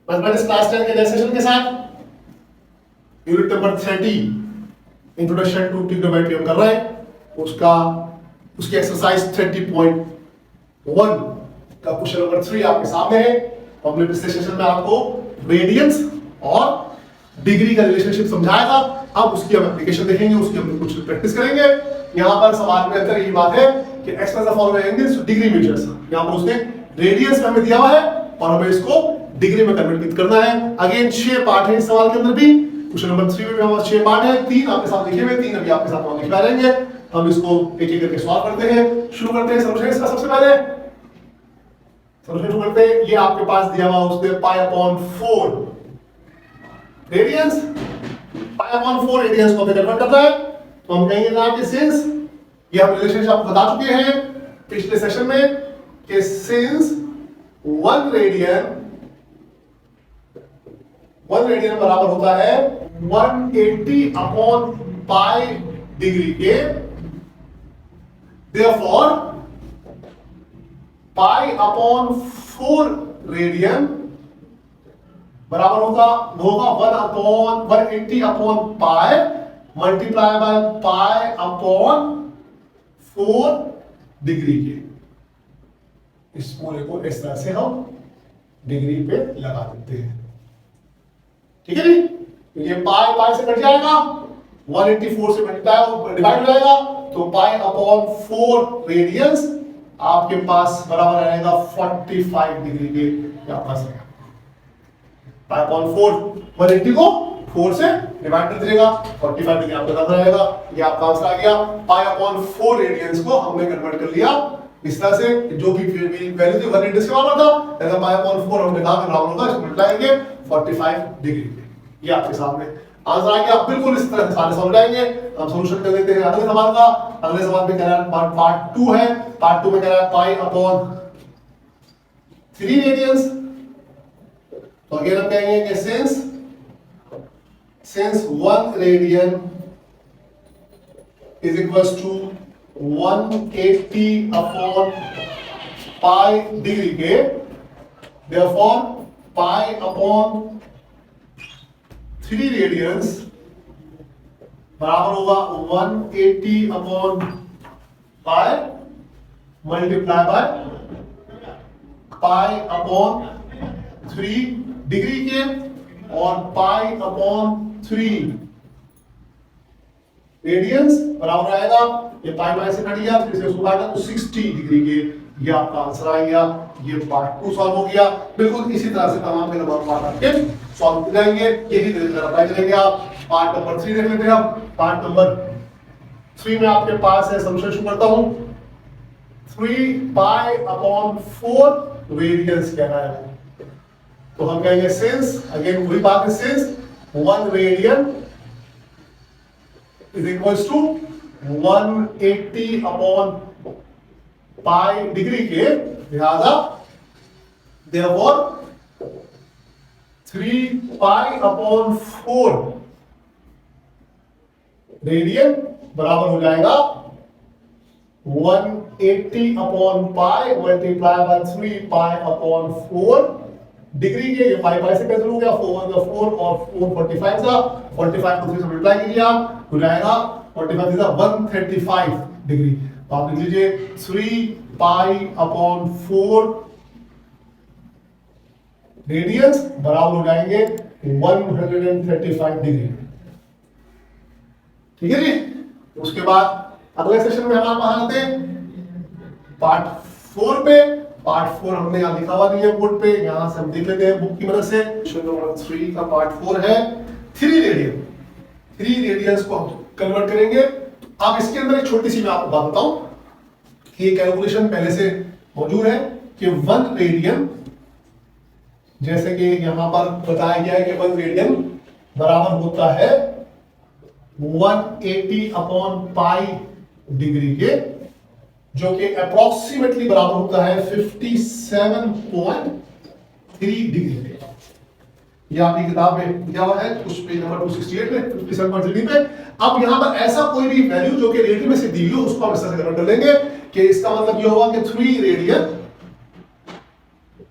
Mathematics class 10 के नए session के साथ unit number 30 introduction to trigonometry हम कर रहे हैं। उसकी एक्सरसाइज 30.1 का क्वेश्चन नंबर 3 आपके सामने है। हमने पिछले सेशन में आपको रेडियंस और डिग्री का रिलेशनशिप समझाया था। अब उसकी हम एप्लीकेशन देखेंगे, उसकी हम कुछ प्रैक्टिस करेंगे। यहाँ पर सवाल में अंतर यही बात है कि express the following angles degree meters. यहाँ पर उसने रेडियंस में हमें दिया हुआ है और हमें इसको डिग्री में कन्वर्ट करना है। अगेन 6 पार्ट है इस सवाल के अंदर भी। क्वेश्चन नंबर 3 में भी हमारे 6 पार्ट है। 3 आपके साथ लिखे हुए, 3 अभी आपके साथ हम लिखवा रहेंगे। हम इसको एक एक करके सॉल्व करते हैं। शुरू करते हैं सॉल्यूशन इसका। सबसे पहले सॉल्यूशन शुरू करते हैं। ये आपके पास दिया हुआ उसने π/4 रेडियंस, π/4 रेडियंस को कन्वर्ट करना है। तो हम कहेंगे ना कि सिंस, ये हम रिलेशनशिप आपको बता चुके हैं पिछले सेशन में कि सिंस 1 रेडियन बराबर होता है 180/π डिग्री के, therefore π/4 रेडियन बराबर होगा 180/π मल्टीप्लाई बाय π/4 डिग्री के। इस पूरे को इस तरह से हम डिग्री पे लगा देते हैं, ठीक है जी। तो ये पाई से कट जाएगा, 184 से मल्टीप्लाई डिवाइड हो जाएगा, तो π/4 रेडियंस आपके पास बराबर आएगा 45 डिग्री के। क्या पास है π/4 180 को 4 से डिवाइड कर दीजिएगा, 45 डिग्री आपका आंसर आएगा। ये आपका आंसर आ गया। π/4 रेडियंस को हमने कन्वर्ट कर लिया इस तरह से, जो भी वैल्यू थी 180 के बराबर था, ऐसा π/4 हमने कहा कि बराबर होगा, इसको मल्टीप्लाई करके 45 डिग्री पे। ये आपके सामने आंसर आ गया। बिल्कुल इस तरह से सारे समझाएंगे। हम सॉल्यूशन कर देते हैं अगले सवाल का। अगले सवाल में कह रहा है पार्ट 2 है। पार्ट 2 में कह रहा है π/3 रेडियंस। तो अगेन हम कहेंगे कि since 1 radian is equals to 180/π degree के, therefore π/3 रेडियंस बराबर होगा 180/π मल्टीप्लाई बाय π/3 डिग्री के, और π/3 रेडियंस बराबर आएगा, ये पाई से कट गया, फिर से उसको काटा तो 60 डिग्री के। ये आपका आंसर आ गया। ये पार्ट 2 सॉल्व हो गया। बिल्कुल इसी तरह से तमाम के नंबर पार्ट आपके सॉल्व हो जाएंगे। यही तरीके से अप्लाई करेंगे आप। पार्ट नंबर 3 देख लेते हैं। अब पार्ट नंबर 3 में आपके पास है, सॉल्यूशन शुरू करता हूं। 3π/4 रेडियंस कहना है, तो हम कहेंगे सिंस, अगेन वही बात है, since 1 radian is equals to 180/π degree के, लिहाजा therefore 3π/4 रेडियन बराबर हो जाएगा 180/π मल्टीप्लाई बाय 3π/4 डिग्री के। ये पाई से कैंसिल हो गया, 4 का 4 और 4 45 का, 45 को 3 से मल्टीप्लाई कीजिए आप, हो जाएगा 45 से 135 डिग्री। तो आप लिख लीजिए 3π/4 रेडियंस बराबर हो जाएंगे 135 डिग्री, ठीक है जी। उसके बाद अगले सेशन में हम आप आते हैं पार्ट 4 पे। पार्ट 4 हमने यहाँ लिखा हुआ नहीं है बोर्ड पे, यहां से हम देख लेते हैं बुक की मदद से। क्वेश्चन नंबर 3 का पार्ट 4 है 3 रेडियन। 3 रेडियंस को हम कन्वर्ट करेंगे। अब इसके अंदर एक छोटी सी मैं आपको बात बताऊं कि ये कैलकुलेशन पहले से मौजूद है कि 1 रेडियन, जैसे कि यहां पर बताया गया है कि 1 रेडियन बराबर होता है 180/π डिग्री के, जो कि अप्रोक्सीमेटली बराबर होता है 57.3 डिग्री पे। ये आपकी किताब में दिया हुआ है, उस पेज नंबर 268 पे 57.3 पे। अब यहां पर ऐसा कोई भी वैल्यू जो कि रेडियन में से दी हुई हो, उसको हम इस तरह से कन्वर्ट कर लेंगे कि इसका मतलब ये होगा कि 3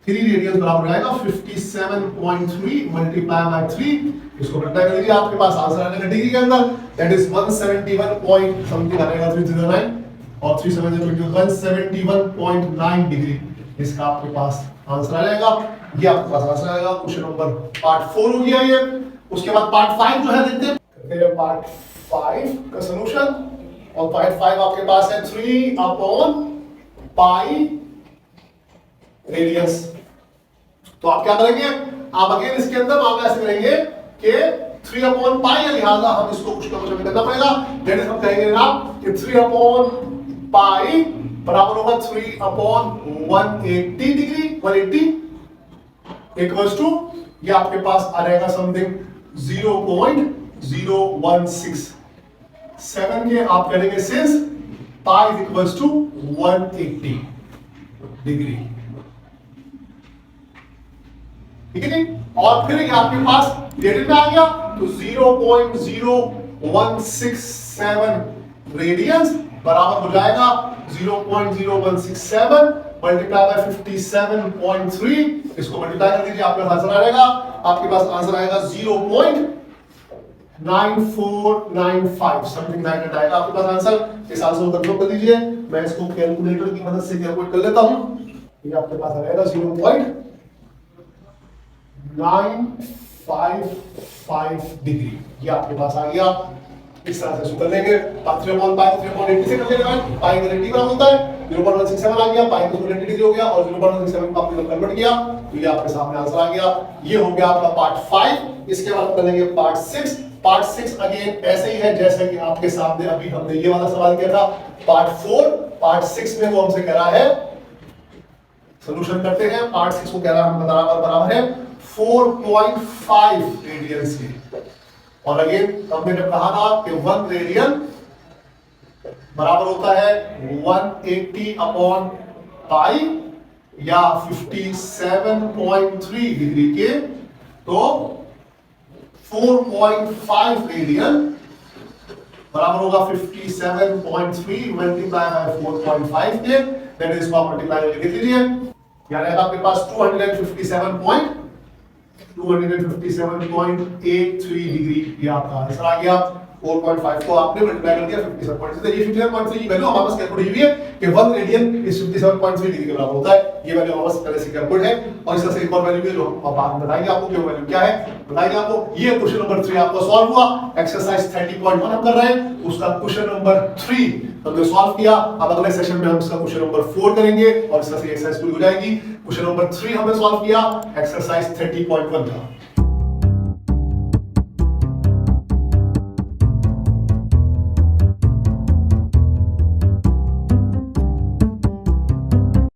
3 रेडियंस बराबर हो जाएगा 57.3 मल्टीप्लाई बाय 3, इसको मल्टीप्लाई कर लीजिए, आपके पास आंसर आ जाएगा डिग्री के अंदर, दैट इज 171 पॉइंट समथिंग आ जाएगा 309 और 171.9 डिग्री, इसका आपके पास आंसर आ जाएगा। ये आपके पास आंसर आएगा क्वेश्चन नंबर पार्ट 4 हो गया ये। उसके बाद पार्ट 5 जो है देखते हैं पार्ट 5 का सॉल्यूशन, और पार्ट 5 आपके पास है 3/पाई रेडियंस। तो आप क्या करेंगे, आप अगेन इसके अंदर आप ऐसे करेंगे कि 3/पाई है, लिहाजा हम इसको कुछ ना कुछ करना पड़ेगा, दैट इज हम कहेंगे जनाब कि 3/पाई बराबर होगा 3/180 डिग्री, 180 इक्वल्स टू ये आपके पास आ जाएगा समथिंग 0.0167 के आप करेंगे since pi is equals to 180 degree, ठीक है जी। और फिर ये आपके पास रेडियन में आ गया तो 0.0167 रेडियंस बराबर हो जाएगा 0.0167 मल्टीप्लाई बाय 57.3, इसको मल्टीप्लाई कर दीजिए, आपके पास आंसर आ जाएगा, आपके पास आंसर आएगा 0.9495 समथिंग लाइक दैट आएगा आपके पास आंसर। इस आंसर को कंफर्म कर दीजिए, मैं इसको कैलकुलेटर की मदद से कैलकुलेट कर लेता हूं। ये आपके पास आ जाएगा 0.955 डिग्री, ये आपके पास आ गया। इस तरह से इसको कर लेंगे, 3/पाई से कर लेंगे, पाई का 90 ग्राम होता है, 0.167 आ गया, पाई का 90 डिग्री हो गया और 0.167 को आपने कन्वर्ट किया तो ये आपके सामने आंसर आ गया। ये हो गया आपका पार्ट 5। इसके बाद कर लेंगे पार्ट 6। पार्ट 6 अगेन ऐसे ही है जैसे कि आपके सामने अभी हमने ये वाला सवाल किया था पार्ट 4। पार्ट 6 में वो हमसे कह रहा है सॉल्यूशन करते हैं। पार्ट 6 को कह रहा है हम बराबर है 4.5 रेडियंस के, और अगेन हमने जब कहा था कि 1 रेडियन बराबर होता है 180/पाई या 57.3 डिग्री के, तो 4.5 रेडियन बराबर होगा 57.3 मल्टीप्लाई बाय 4.5 के, दैट इज इसको मल्टीप्लाई करके लिख लीजिए, यानी आपके पास 257.83 डिग्री ये आपका आंसर आ गया। 4.5 को आपने मल्टीप्लाई कर दिया 57.3, ये 57.3 की वैल्यू हमारे पास कैलकुलेट हुई है कि 1 रेडियन इस 57.3 डिग्री के बराबर होता है। ये वैल्यू हमारे पास पहले से कैलकुलेट है, और इस तरह से एक और वैल्यू भी है जो हम बाद में बताएंगे आपको कि वो वैल्यू क्या है, बताएंगे आपको। ये क्वेश्चन नंबर 3 आपका सॉल्व हुआ। एक्सरसाइज 30.1 हम कर रहे हैं, उसका क्वेश्चन नंबर 3 हमने सॉल्व किया। अब अगले सेशन में हम इसका क्वेश्चन नंबर 4 करेंगे और इस तरह से एक्सरसाइज पूरी हो जाएगी। क्वेश्चन नंबर 3 हमने सॉल्व किया एक्सरसाइज 30.1 का।